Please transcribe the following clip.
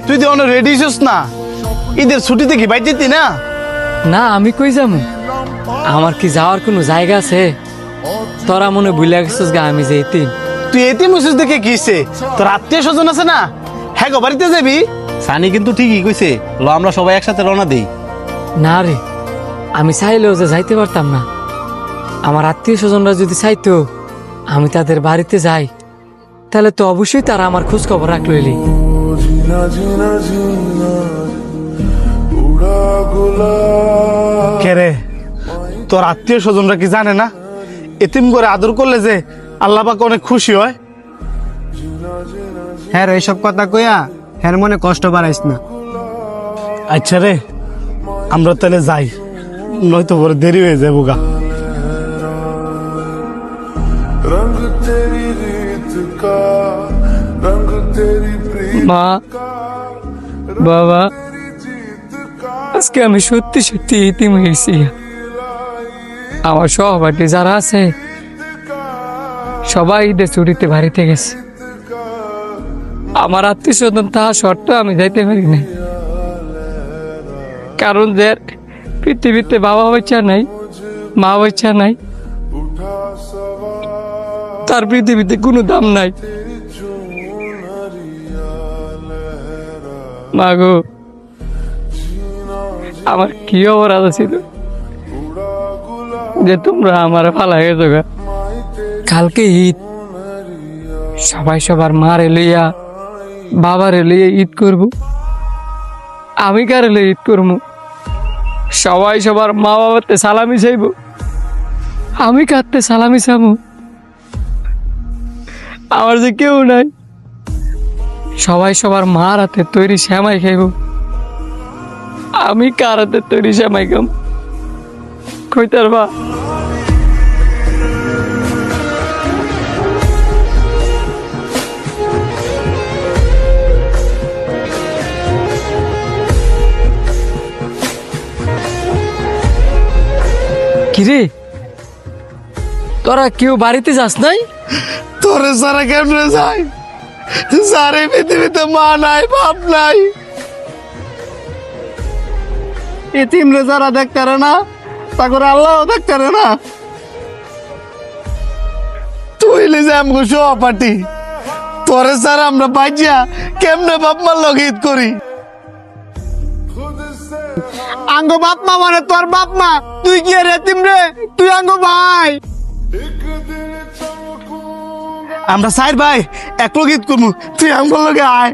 তুই তো অনেক রেডি হইছিস না, ঈদের ছুটিতে কি বাইর যেতি না? না আমি কই যাবো, আমার কি যাওয়ার কোনো জায়গা আছে? তোরা মনে ভুলে গেছিস গা আমি যে এতিম। তুই এতিম হইছিস দেখে কি হইছে? তোর আত্মীয় স্বজন আছে না, হ্যাঁ গো বাড়িতে যাবি? সানি কিন্তু ঠিকই কইছে, ল আমরা সবাই একসাথে রওনা দেই। না রে, আমি চাইলেও যে যাইতে পারতাম না। আমার আত্মীয় স্বজনরা যদি চাইতো আমি তাদের বাড়িতে যাই, তাহলে তো অবশ্যই তারা আমার খোঁজ খবর রাখলি। কে রে, তোর আত্মীয় স্বজনরা কি জানে না এতিম করে আদর করলে যে আল্লাহ পাক অনেক খুশি হয়? হ্যাঁ এইসব কথা কইয়া হ্যাঁ মনে কষ্ট বাড়াইস না। আচ্ছা রে, আমরা তাহলে যাই, নয়তো বড় দেরি হয়ে যাবো গা। মা, বাবা, আজকে আমি সত্যি সত্যি এতিম হয়েছি। আমার সহপাঠী যারা আছে সবাই ঈদের ছুটিতে বাড়িতে গেছে। আমার আত্মীয় স্বজন তাহা শর্ত আমি যাইতে পারি না, কারণ যে পৃথিবীতে বাবা বাচ্চা নাই, মা বাচ্চা নাই, তার পৃথিবীতে কোনো দাম নাই। মা গো, আমার কি অপরাধ ছিল যে তোমরা আমার ফালা গেছো গা? কালকে ঈদ, সবাই সবার মারে লইয়া বাবারে লইয়া ঈদ করব, আমি কারে লইয়া ঈদ করবো? সবাই সবার মা বাবাতে সালামি চাইব, আমি কাঁদতে সালামি চাবো? আমার যে কেউ নাই। সবাই সবার মার হাতে তৈরি শ্যামাই খাইব, আমি কার হাতে তৈরি শ্যামাই খাম? কইতার বা কিরে, তোরা কেউ বাড়িতে যাস নাই? তোরে সারা কেমনে যায়? সারে পৃথিবীতে মা নাই, বাপ নাই, এতিম রে যারা দেখতারে না, তা করে আল্লাহও দেখতারে না। তুই যে আমগো সহপাঠী, তোরে সারা আমরা বাজিয়া কেমনে বাপ মার লগে ঈদ করি? আঙ্গো বাপ মা মানে তোর বাপ মা, তুই কি আর এতিম রে? তুই আঙ্গো ভাই। আমরা সাইর ভাই এক লগে ঈদ করবো, তুই আমগো লগে আয়।